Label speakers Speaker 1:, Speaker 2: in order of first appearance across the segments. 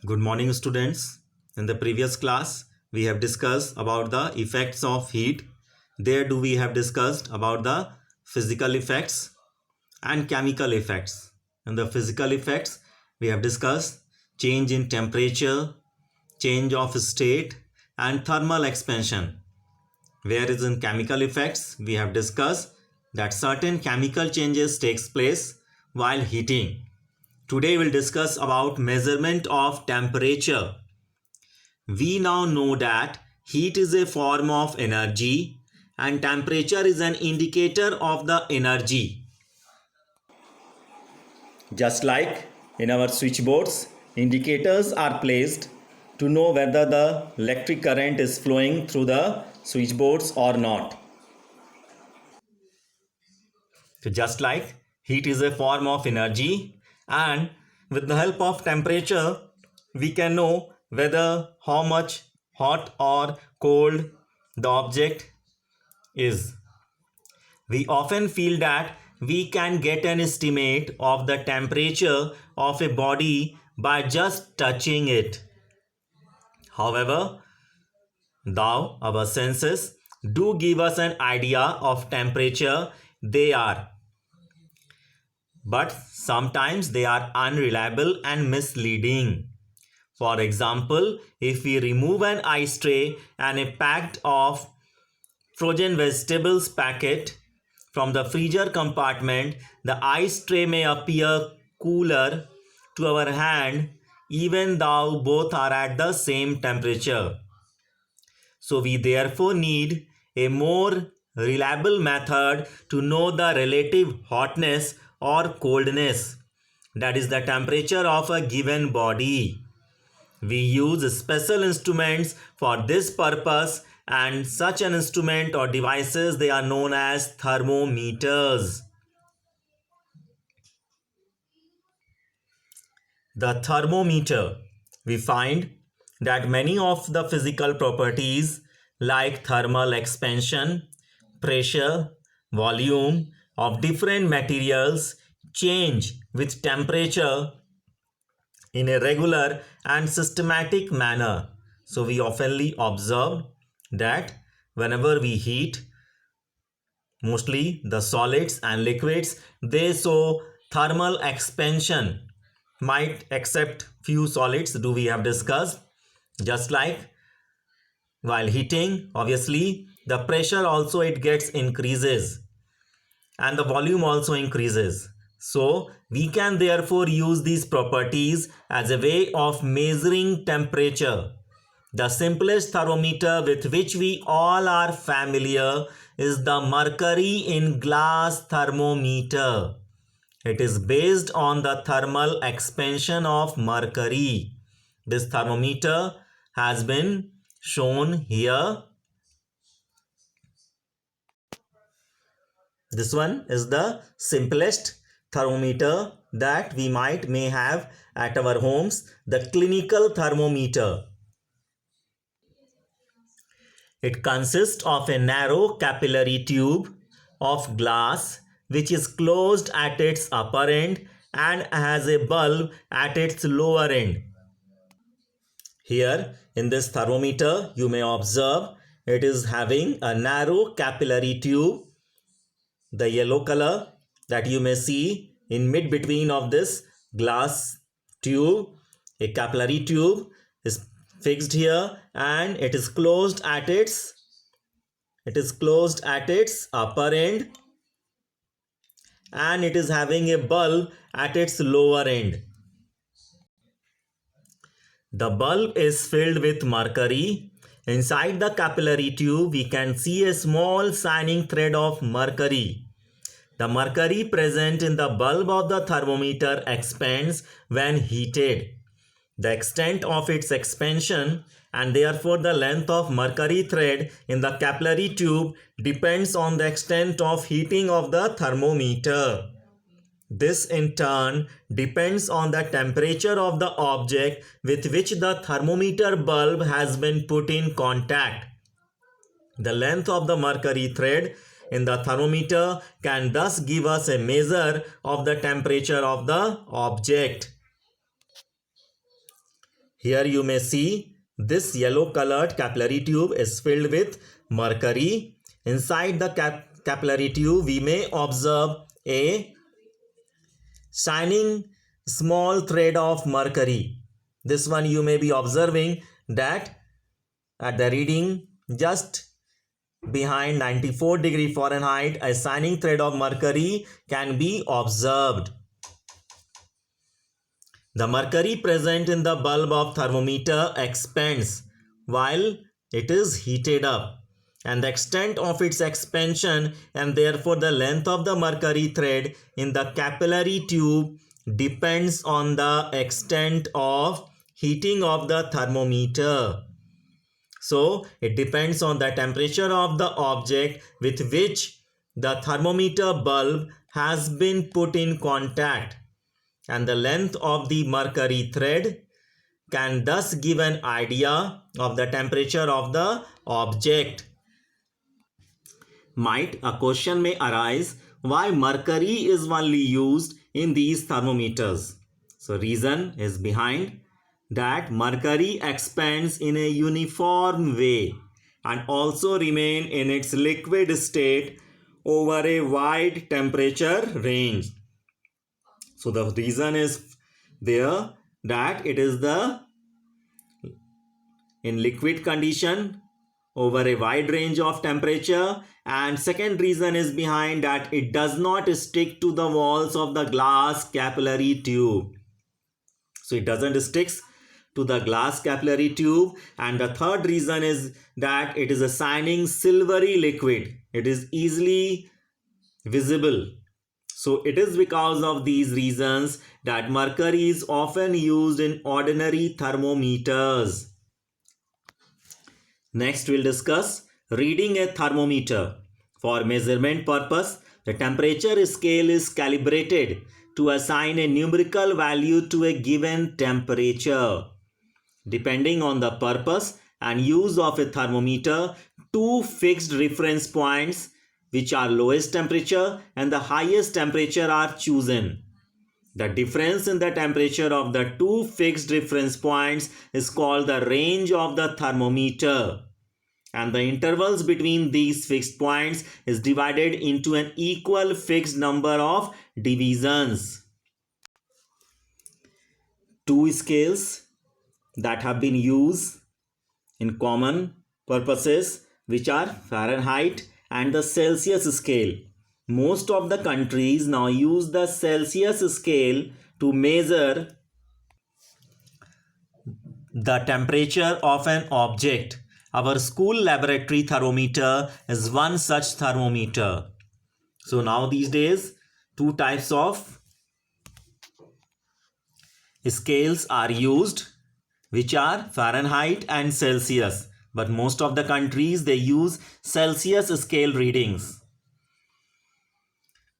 Speaker 1: Good morning, students. In the previous class, we have discussed about the effects of heat. There we have discussed about the physical effects and chemical effects. In the physical effects, we have discussed change in temperature, change of state, and thermal expansion. Whereas in chemical effects, we have discussed that certain chemical changes takes place while heating. Today we'll discuss about measurement of temperature. We now know that heat is a form of energy and temperature is an indicator of the energy. Just like in our switchboards, indicators are placed to know whether the electric current is flowing through the switchboards or not. So just like heat is a form of energy, and with the help of temperature we can know whether how much hot or cold the object is. We often feel that we can get an estimate of the temperature of a body by just touching it. However, though our senses do give us an idea of temperature, but sometimes they are unreliable and misleading. For example, if we remove an ice tray and a packet of frozen vegetables packet from the freezer compartment, the ice tray may appear cooler to our hand even though both are at the same temperature. So we therefore need a more reliable method to know the relative hotness or coldness, that is the temperature of a given body. We use special instruments for this purpose, and such an instrument or devices, they are known as thermometers. The thermometer, we find that many of the physical properties like thermal expansion, pressure, volume of different materials change with temperature in a regular and systematic manner. So we oftenly observe that whenever we heat, mostly the solids and liquids, they show thermal expansion, might except few solids do we have discussed. Just like while heating, obviously the pressure also it gets increases and the volume also increases. So we can therefore use these properties as a way of measuring temperature. The simplest thermometer with which we all are familiar is the mercury in glass thermometer. It is based on the thermal expansion of mercury. This thermometer has been shown here. This one is the simplest thermometer that we may have at our homes, the clinical thermometer. It consists of a narrow capillary tube of glass which is closed at its upper end and has a bulb at its lower end. Here in this thermometer you may observe it is having a narrow capillary tube, the yellow color that you may see in mid between of this glass tube. A capillary tube is fixed here and it is closed at its upper end and it is having a bulb at its lower end. The bulb is filled with mercury. Inside the capillary tube we can see a small shining thread of mercury. The mercury present in the bulb of the thermometer expands when heated. The extent of its expansion and therefore the length of mercury thread in the capillary tube depends on the extent of heating of the thermometer. This in turn depends on the temperature of the object with which the thermometer bulb has been put in contact. The length of the mercury thread in the thermometer can thus give us a measure of the temperature of the object. Here you may see this yellow colored capillary tube is filled with mercury. Inside the capillary tube we may observe a shining small thread of mercury. This one you may be observing that at the reading just behind 94 degree Fahrenheit, a shining thread of mercury can be observed. The mercury present in the bulb of thermometer expands while it is heated up, and the extent of its expansion and therefore the length of the mercury thread in the capillary tube depends on the extent of heating of the thermometer. So it depends on the temperature of the object with which the thermometer bulb has been put in contact, and the length of the mercury thread can thus give an idea of the temperature of the object. A question may arise, why mercury is only used in these thermometers? So reason is behind that mercury expands in a uniform way and also remain in its liquid state over a wide temperature range. So the reason is there that it is in liquid condition over a wide range of temperature, and second reason is behind that it does not stick to the walls of the glass capillary tube. So it doesn't stick to the glass capillary tube, and the third reason is that it is a shining silvery liquid. It is easily visible. So it is because of these reasons that mercury is often used in ordinary thermometers. Next we'll discuss reading a thermometer. For measurement purpose, the temperature scale is calibrated to assign a numerical value to a given temperature. Depending on the purpose and use of a thermometer, two fixed reference points which are lowest temperature and the highest temperature are chosen. The difference in the temperature of the two fixed reference points is called the range of the thermometer, and the intervals between these fixed points is divided into an equal fixed number of divisions. Two scales that have been used in common purposes, which are Fahrenheit and the Celsius scale. Most of the countries now use the Celsius scale to measure the temperature of an object. Our school laboratory thermometer is one such thermometer. So now these days, two types of scales are used, which are Fahrenheit and Celsius. But most of the countries, they use Celsius scale readings.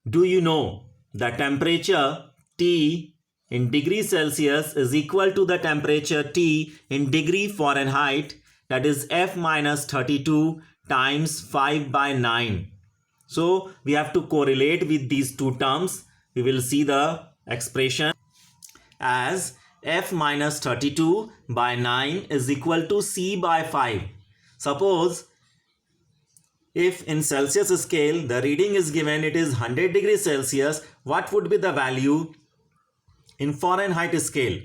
Speaker 1: Do you know the temperature T in degree Celsius is equal to the temperature T in degree Fahrenheit, that is F minus 32 times 5 by 9. So we have to correlate with these two terms. We will see the expression as F minus 32 by 9 is equal to C by 5. Suppose if in Celsius scale the reading is given, it is 100 degrees Celsius, what would be the value in Fahrenheit scale?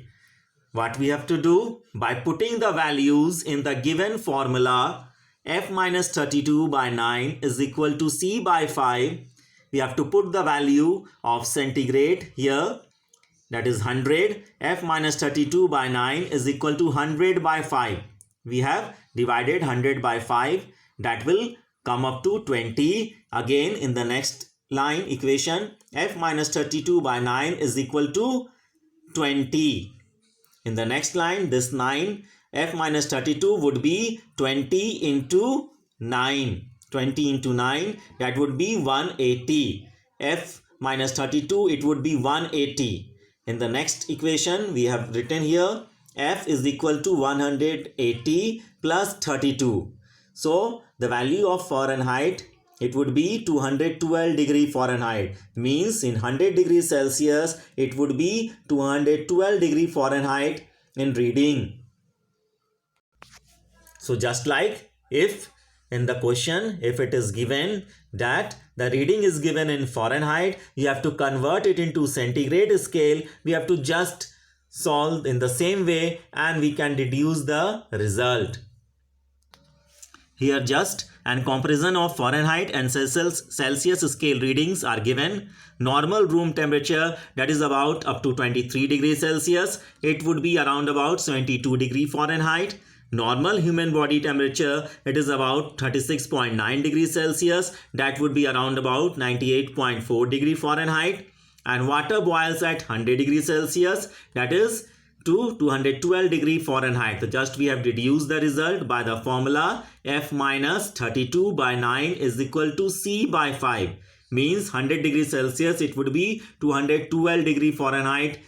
Speaker 1: What we have to do? By putting the values in the given formula, F minus 32 by 9 is equal to C by 5. We have to put the value of centigrade here, that is 100. F minus 32 by 9 is equal to 100 by 5. We have divided 100 by 5. That will come up to 20. Again in the next line equation, F minus 32 by 9 is equal to 20. In the next line, this 9, F minus 32 would be 20 into 9. 20 into 9, that would be 180. F minus 32, it would be 180. In the next equation, we have written here, F is equal to 180 plus 32. So, the value of Fahrenheit, it would be 212 degree Fahrenheit. Means in 100 degrees Celsius, it would be 212 degree Fahrenheit in reading. So just like if in the question, if it is given that the reading is given in Fahrenheit, you have to convert it into centigrade scale. We have to just solve in the same way and we can deduce the result. Here just and comparison of Fahrenheit and Celsius scale readings are given. Normal room temperature, that is about up to 23 degrees Celsius, it would be around about 72 degree Fahrenheit. Normal human body temperature, it is about 36.9 degrees Celsius, that would be around about 98.4 degree Fahrenheit. And water boils at 100 degrees Celsius, that is to 212 degree Fahrenheit. So just we have deduced the result by the formula F minus 32 by 9 is equal to C by 5. Means 100 degrees Celsius, it would be 212 degree Fahrenheit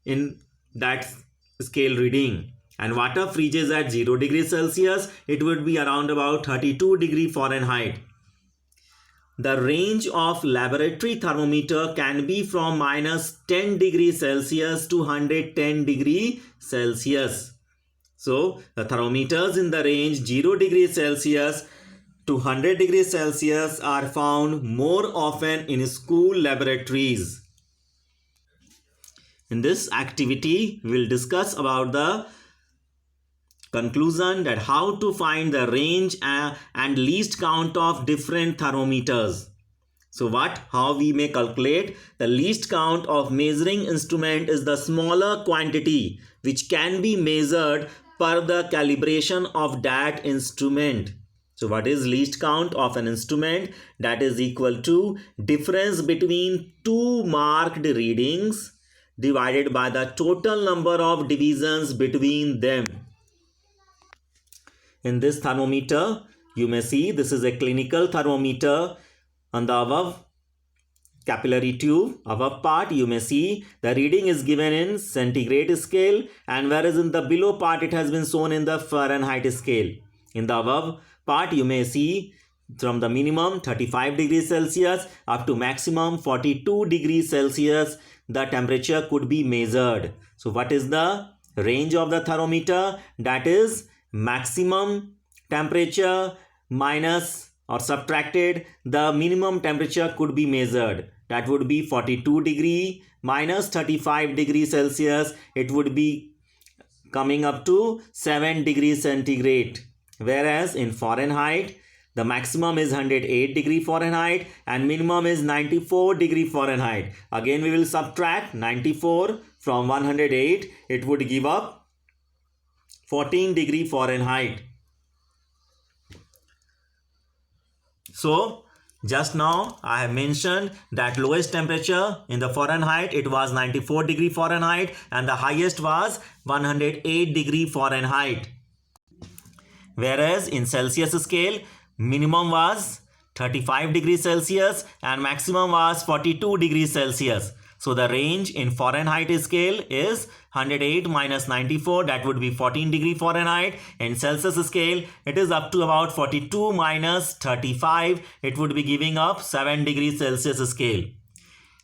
Speaker 1: in that scale reading. And water freezes at 0 degrees Celsius, it would be around about 32 degree Fahrenheit. The range of laboratory thermometer can be from minus 10 degrees Celsius to 110 degree Celsius. So the thermometers in the range 0 degrees Celsius to 100 degrees Celsius are found more often in school laboratories. In this activity, we will discuss about the conclusion that how to find the range and least count of different thermometers. So how we may calculate the least count of measuring instrument is the smaller quantity which can be measured per the calibration of that instrument. So what is least count of an instrument? That is equal to difference between two marked readings divided by the total number of divisions between them. In this thermometer, you may see this is a clinical thermometer. On the above capillary tube, above part, you may see the reading is given in centigrade scale, and whereas in the below part it has been shown in the Fahrenheit scale. In the above part, you may see from the minimum 35 degrees Celsius up to maximum 42 degrees Celsius, the temperature could be measured. So what is the range of the thermometer? That is maximum temperature minus or subtracted the minimum temperature could be measured. That would be 42 degree minus 35 degrees Celsius. It would be coming up to 7 degrees centigrade. Whereas in Fahrenheit, the maximum is 108 degree Fahrenheit and minimum is 94 degree Fahrenheit. Again, we will subtract 94 from 108. It would give up 14 degree Fahrenheit. So just now I have mentioned that lowest temperature in the Fahrenheit, it was 94 degree Fahrenheit and the highest was 108 degree Fahrenheit. Whereas in Celsius scale, minimum was 35 degrees Celsius and maximum was 42 degrees Celsius. So the range in Fahrenheit scale is 108 minus 94, that would be 14 degree Fahrenheit. In Celsius scale, it is up to about 42 minus 35, it would be giving up 7 degrees Celsius scale.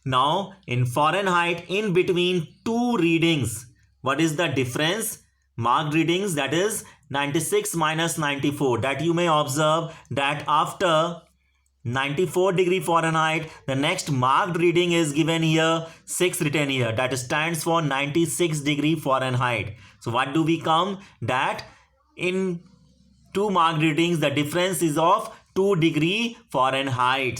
Speaker 1: Now in Fahrenheit, in between two readings, what is the difference? Marked readings, that is 96 minus 94, that you may observe that after 94 degree Fahrenheit, the next marked reading is given here, 6 written here, that stands for 96 degree Fahrenheit. So what do we come? That in two marked readings, the difference is of 2 degree Fahrenheit.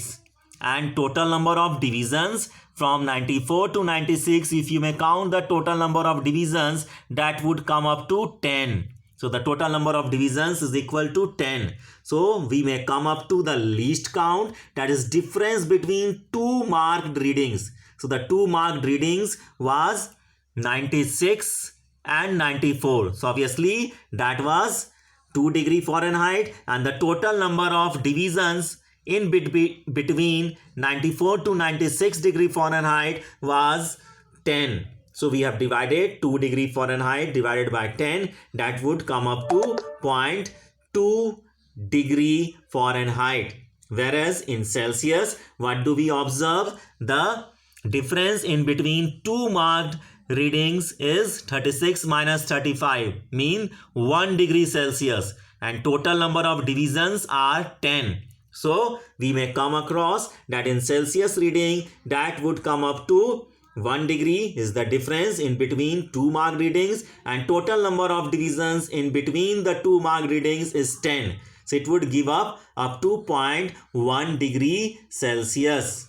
Speaker 1: And total number of divisions from 94 to 96, if you may count the total number of divisions, that would come up to 10. So the total number of divisions is equal to 10. So we may come up to the least count, that is difference between two marked readings. So the two marked readings was 96 and 94. So obviously that was 2 degree Fahrenheit and the total number of divisions in between 94 to 96 degree Fahrenheit was 10. So we have divided 2 degree Fahrenheit divided by 10, that would come up to 0.2 degree Fahrenheit. Whereas in Celsius, what do we observe? The difference in between two marked readings is 36 minus 35, mean 1 degree Celsius. and total number of divisions are 10. So we may come across that in Celsius reading that would come up to 1 degree is the difference in between two mark readings, and total number of divisions in between the two mark readings is 10. So it would give up to 0.1 degree Celsius.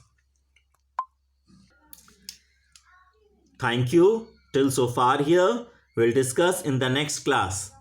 Speaker 1: Thank you till so far here. We'll discuss in the next class.